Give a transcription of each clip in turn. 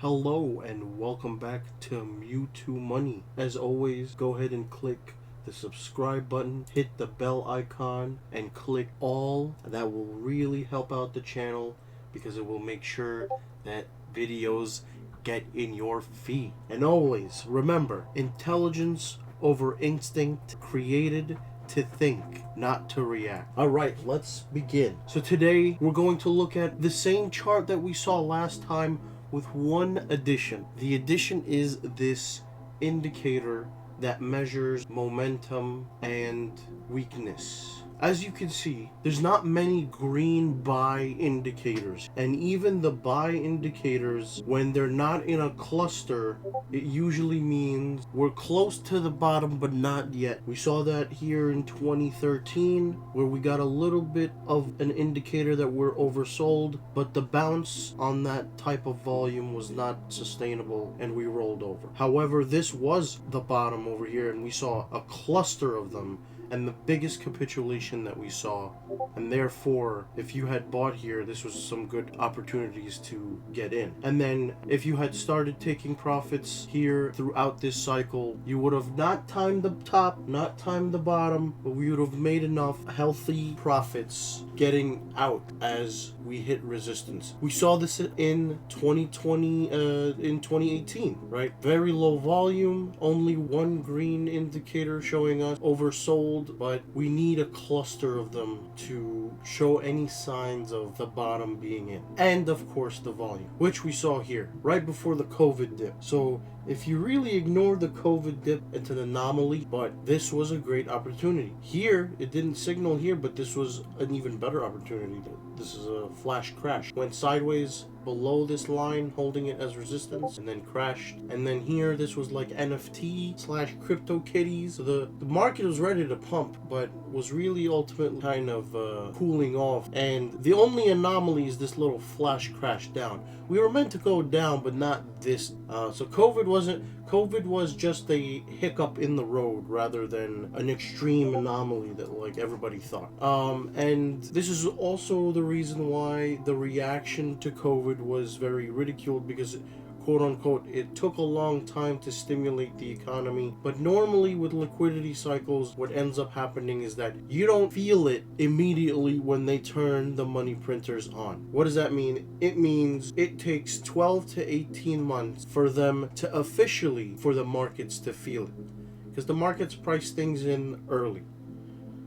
Hello and welcome back to MewtwoMoney. As always, go ahead and click the subscribe button, hit the bell icon, and click all. That will really help out the channel because it will make sure that videos get in your feed. And always remember, intelligence over instinct, created to think, not to react. Alright, let's begin. So today we're going to look at the same chart that we saw last time with one addition. The addition is this indicator that measures momentum and weakness. As you can see, there's not many green buy indicators, and even the buy indicators, when they're not in a cluster, it usually means we're close to the bottom but not yet. We saw that here in 2013 where we got a little bit of an indicator that we're oversold, but the bounce on that type of volume was not sustainable and we rolled over. However, this was the bottom over here and we saw a cluster of them and the biggest capitulation that we saw, and therefore if you had bought here, this was some good opportunities to get in. And then if you had started taking profits here throughout this cycle, you would have not timed the top, not timed the bottom, but we would have made enough healthy profits getting out as we hit resistance. We saw this in 2020, in 2018, right? Very low volume, only one green indicator showing us oversold, but we need a cluster of them to show any signs of the bottom being in. And of course the volume, which we saw here right before the COVID dip. So if you really ignore the COVID dip, it's an anomaly, but this was a great opportunity. Here, it didn't signal here, but this was an even better opportunity. This is a flash crash. Went sideways below this line, holding it as resistance, and then crashed. And then here, this was like NFT slash crypto kitties. So the market was ready to pump, but was really ultimately kind of cooling off. And the only anomaly is this little flash crash down. We were meant to go down, but not this. So COVID was just a hiccup in the road rather than an extreme anomaly that like everybody thought. And this is also the reason why the reaction to COVID was very ridiculed, because quote unquote, it took a long time to stimulate the economy. But normally with liquidity cycles, what ends up happening is that you don't feel it immediately when they turn the money printers on. What does that mean? It means it takes 12 to 18 months for them to officially, for the markets to feel it. Because the markets price things in early.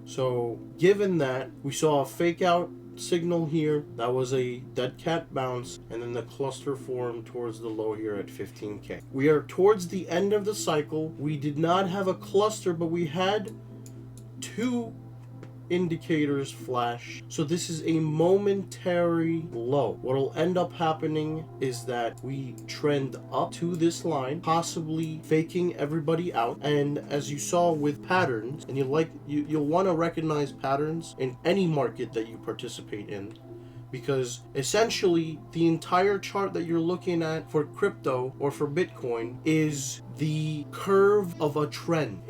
So given that, we saw a fake out signal here, that was a dead cat bounce, and then the cluster formed towards the low here at 15k. We are towards the end of the cycle. We did not have a cluster, but we had two indicators flash. So this is a momentary low. What will end up happening is that we trend up to this line, possibly faking everybody out. And as you saw with patterns, and you'll want to recognize patterns in any market that you participate in, because essentially the entire chart that you're looking at for crypto or for Bitcoin is the curve of a trend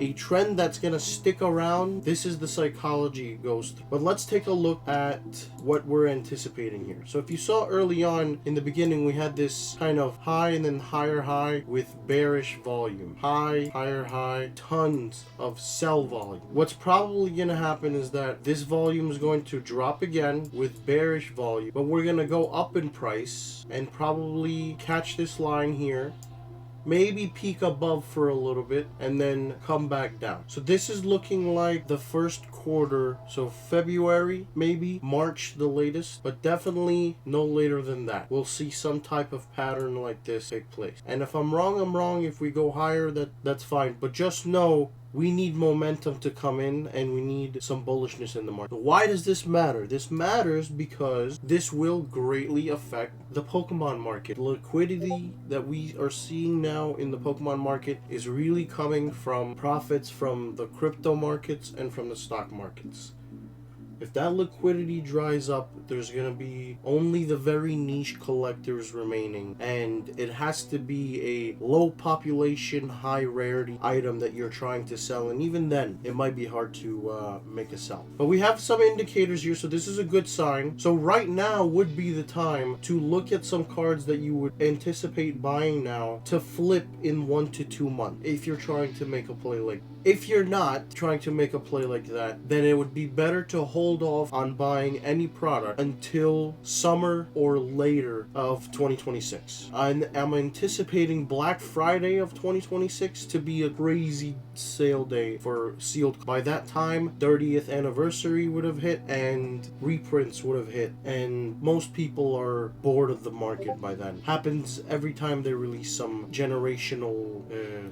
that's going to stick around. This is the psychology it goes through. But let's take a look at what we're anticipating here. So if you saw early on in the beginning, we had this kind of high and then higher high with bearish volume, high, higher high, tons of sell volume. What's probably going to happen is that this volume is going to drop again with bearish volume, but we're going to go up in price and probably catch this line here, maybe peak above for a little bit and then come back down. So this is looking like the first quarter, so February, maybe March the latest, but definitely no later than that. We'll see some type of pattern like this take place. And if I'm wrong, I'm wrong. If we go higher, that's fine. But just know we need momentum to come in and we need some bullishness in the market. Why does this matter? This matters because this will greatly affect the Pokemon market. The liquidity that we are seeing now in the Pokemon market is really coming from profits from the crypto markets and from the stock markets. If that liquidity dries up, there's gonna be only the very niche collectors remaining, and it has to be a low population, high rarity item that you're trying to sell, and even then, it might be hard to make a sell. But we have some indicators here, so this is a good sign. So right now would be the time to look at some cards that you would anticipate buying now to flip in 1 to 2 months if you're trying to make a play like. If you're not trying to make a play like that, then it would be better to hold off on buying any product until summer or later of 2026. I'm anticipating Black Friday of 2026 to be a crazy sale day for sealed. By that time, 30th anniversary would have hit and reprints would have hit, and most people are bored of the market by then. Happens every time they release some generational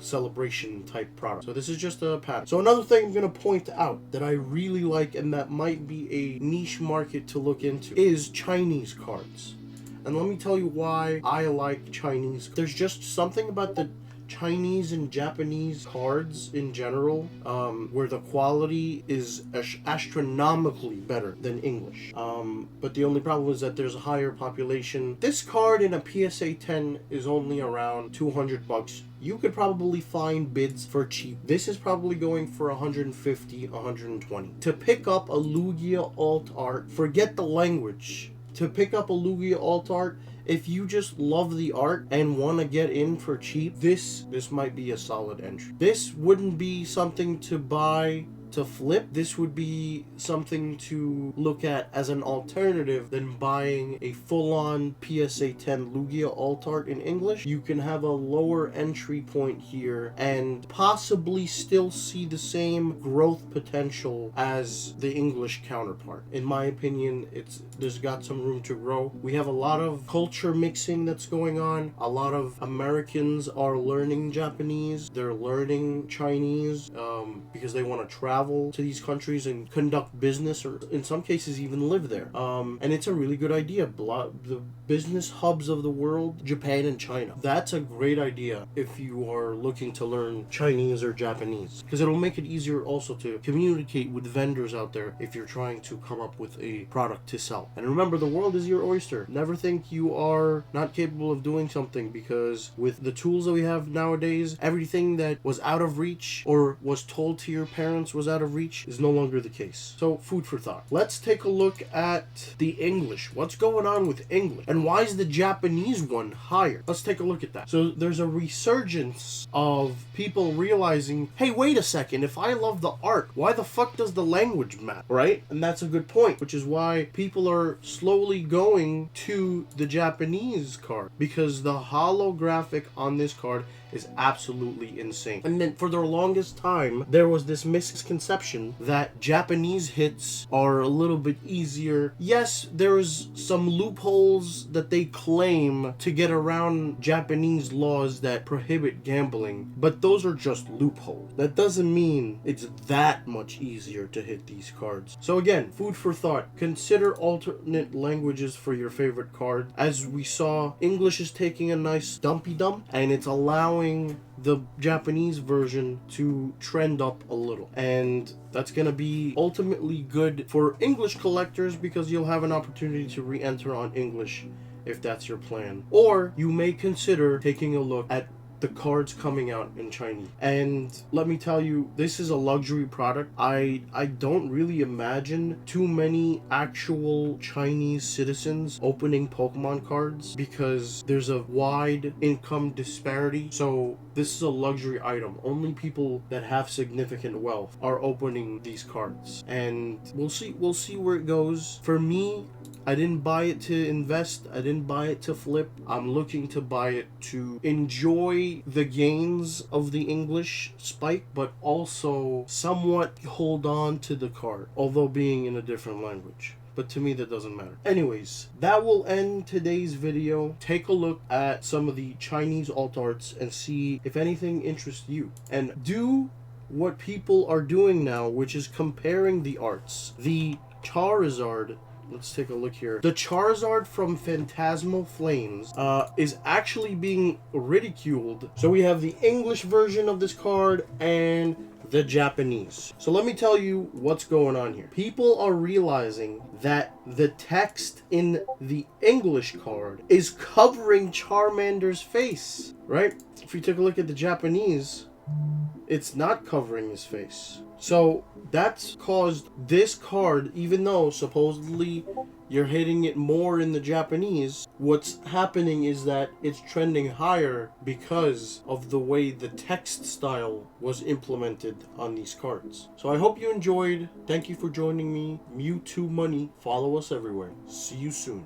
celebration type product. So this is just a pattern. So another thing I'm going to point out that I really like, and that might be a niche market to look into, is Chinese cards. And let me tell you why I like Chinese. There's just something about the Chinese and Japanese cards in general, where the quality is astronomically better than English. But the only problem is that there's a higher population. This card in a PSA 10 is only around $200. You could probably find bids for cheap. This is probably going for 150, 120. To pick up a Lugia alt art, forget the language. To pick up a Lugia alt art, if you just love the art and want to get in for cheap, this might be a solid entry. This wouldn't be something to buy to flip. This would be something to look at as an alternative than buying a full-on PSA 10 Lugia alt art in English. You can have a lower entry point here and possibly still see the same growth potential as the English counterpart. In my opinion, there's got some room to grow. We have a lot of culture mixing that's going on. A lot of Americans are learning Japanese. They're learning Chinese because they want to travel to these countries and conduct business, or in some cases even live there. And it's a really good idea. The business hubs of the world, Japan and China. That's a great idea if you are looking to learn Chinese or Japanese, because it'll make it easier also to communicate with vendors out there if you're trying to come up with a product to sell. And remember, the world is your oyster. Never think you are not capable of doing something, because with the tools that we have nowadays, everything that was out of reach or was told to your parents was out of reach is no longer the case. So food for thought. Let's take a look at the English. What's going on with English? And why is the Japanese one higher? Let's take a look at that. So there's a resurgence of people realizing, hey, wait a second, if I love the art, why the fuck does the language matter, right? And that's a good point, which is why people are slowly going to the Japanese card, because the holographic on this card is absolutely insane. And then for the longest time, there was this misconception that Japanese hits are a little bit easier. Yes, there's some loopholes that they claim to get around Japanese laws that prohibit gambling, but those are just loopholes. That doesn't mean it's that much easier to hit these cards. So again, food for thought. Consider alternate languages for your favorite card. As we saw, English is taking a nice dumpy dump, and it's allowing the Japanese version to trend up a little, and that's going to be ultimately good for English collectors, because you'll have an opportunity to re-enter on English if that's your plan. Or you may consider taking a look at the cards coming out in Chinese. And let me tell you, this is a luxury product. I don't really imagine too many actual Chinese citizens opening Pokemon cards, because there's a wide income disparity. So this is a luxury item. Only people that have significant wealth are opening these cards, and we'll see where it goes. For me, I didn't buy it to invest. I didn't buy it to flip. I'm looking to buy it to enjoy the gains of the English spike, but also somewhat hold on to the card, although being in a different language. But to me, that doesn't matter. Anyways, that will end today's video. Take a look at some of the Chinese alt arts and see if anything interests you. And do what people are doing now, which is comparing the arts. The Charizard, let's take a look here. The Charizard from Phantasmal Flames is actually being ridiculed. So we have the English version of this card and the Japanese. So let me tell you what's going on here. People are realizing that the text in the English card is covering Charmander's face, right? If you take a look at the Japanese, it's not covering his face. So that's caused this card, even though supposedly you're hitting it more in the Japanese, what's happening is that it's trending higher because of the way the text style was implemented on these cards. So I hope you enjoyed. Thank you for joining me. MewtwoMoney. Follow us everywhere. See you soon.